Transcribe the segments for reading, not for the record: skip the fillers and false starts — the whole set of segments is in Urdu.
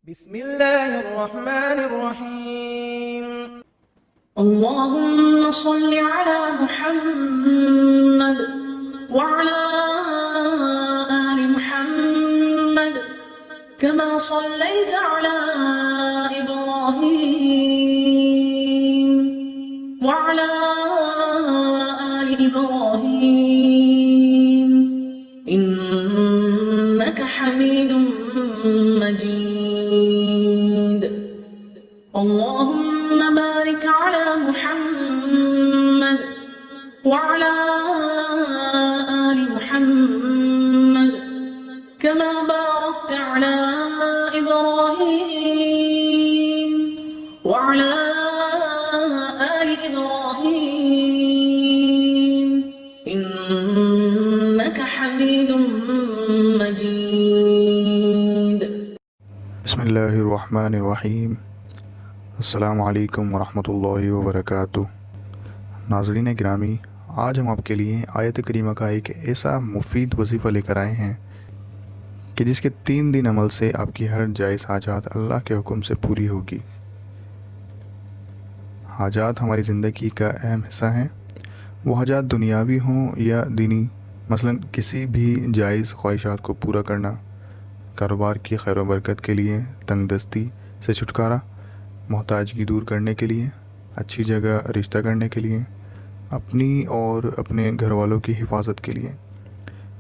بسم الله الرحمن الرحيم. اللهم صل على محمد وعلى آل محمد كما صليت على إبراهيم وعلى آل إبراهيم إنك حميد مجيد. اللهم بارك على محمد وعلى آل محمد كما باركت على إبراهيم وعلى آل إبراهيم إنك حميد مجيد. بسم اللہ الرحمن الرحیم. السلام علیکم ورحمۃ اللہ وبرکاتہ. ناظرین گرامی، آج ہم آپ کے لیے آیت کریمہ کا ایک ایسا مفید وظیفہ لے کر آئے ہیں کہ جس کے 3 دن عمل سے آپ کی ہر جائز حاجات اللہ کے حکم سے پوری ہوگی. حاجات ہماری زندگی کا اہم حصہ ہیں، وہ حاجات دنیاوی ہوں یا دینی. مثلا کسی بھی جائز خواہشات کو پورا کرنا، کاروبار کی خیر و برکت کے لیے، تنگ دستی سے چھٹکارا، محتاجگی دور کرنے کے لیے، اچھی جگہ رشتہ کرنے کے لیے، اپنی اور اپنے گھر والوں کی حفاظت کے لیے،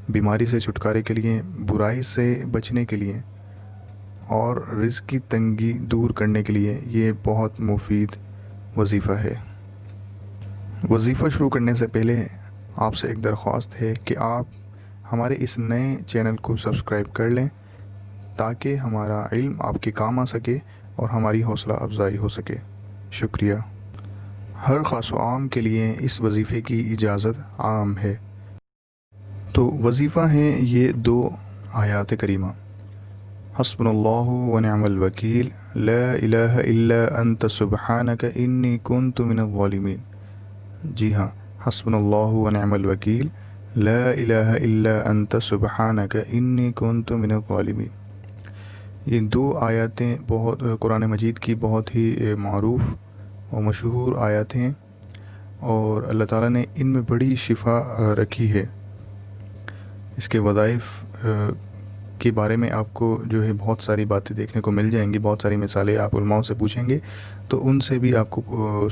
بیماری سے چھٹکارے کے لیے، برائی سے بچنے کے لیے اور رزق کی تنگی دور کرنے کے لیے یہ بہت مفید وظیفہ ہے. وظیفہ شروع کرنے سے پہلے آپ سے ایک درخواست ہے کہ آپ ہمارے اس نئے چینل کو سبسکرائب کر لیں تاکہ ہمارا علم آپ کے کام آ سکے اور ہماری حوصلہ افزائی ہو سکے. شکریہ. ہر خاص و عام کے لیے اس وظیفے کی اجازت عام ہے. تو وظیفہ ہیں یہ 2 آیات کریمہ: حسبنا اللہ ونعم الوکیل، لا الہ الا انت سبحانک انی کنت من الظالمین. جی ہاں، حسبنا اللہ ونعم الوکیل، لا الہ الا انت سبحانک انی کنت من الظالمین. یہ 2 آیاتیں قرآن مجید کی بہت ہی معروف اور مشہور آیات ہیں، اور اللہ تعالیٰ نے ان میں بڑی شفا رکھی ہے. اس کے وظائف کے بارے میں آپ کو جو ہے بہت ساری باتیں دیکھنے کو مل جائیں گی، بہت ساری مثالیں آپ علماء سے پوچھیں گے تو ان سے بھی آپ کو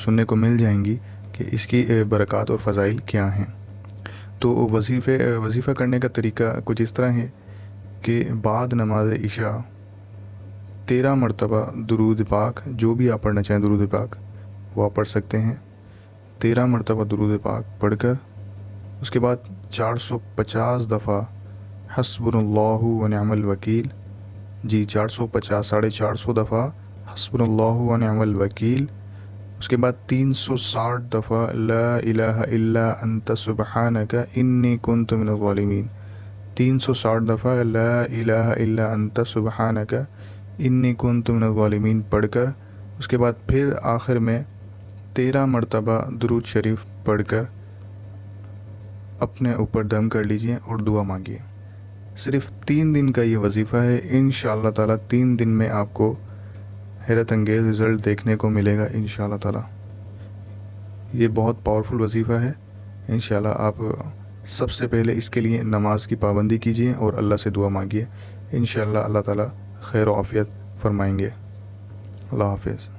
سننے کو مل جائیں گی کہ اس کی برکات اور فضائل کیا ہیں. تو وظیفہ کرنے کا طریقہ کچھ اس طرح ہے کہ بعد نماز عشاء 13 مرتبہ درود پاک، جو بھی آپ پڑھنا چاہیں درود پاک وہ آپ پڑھ سکتے ہیں. 13 مرتبہ درود پاک پڑھ کر اس کے بعد 450 دفعہ حسبنا اللہ ونعم الوکیل، جی 450 450 دفعہ حسبنا اللہ ونعم الوکیل. اس کے بعد 360 دفعہ لا الہ الا انت سبحانک انی کنت من الظالمین. 360 دفعہ لا الہ الا انت سبحانک انی کنت من الظالمین پڑھ کر اس کے بعد پھر آخر میں 13 مرتبہ درود شریف پڑھ کر اپنے اوپر دم کر لیجئے اور دعا مانگیے. صرف 3 دن کا یہ وظیفہ ہے. انشاءاللہ تعالیٰ 3 دن میں آپ کو حیرت انگیز رزلٹ دیکھنے کو ملے گا انشاءاللہ تعالیٰ. یہ بہت پاورفل وظیفہ ہے. انشاءاللہ آپ سب سے پہلے اس کے لیے نماز کی پابندی کیجیے اور اللہ سے دعا مانگیے. انشاءاللہ اللہ تعالیٰ خیر و عافیت فرمائیں گے. اللہ حافظ.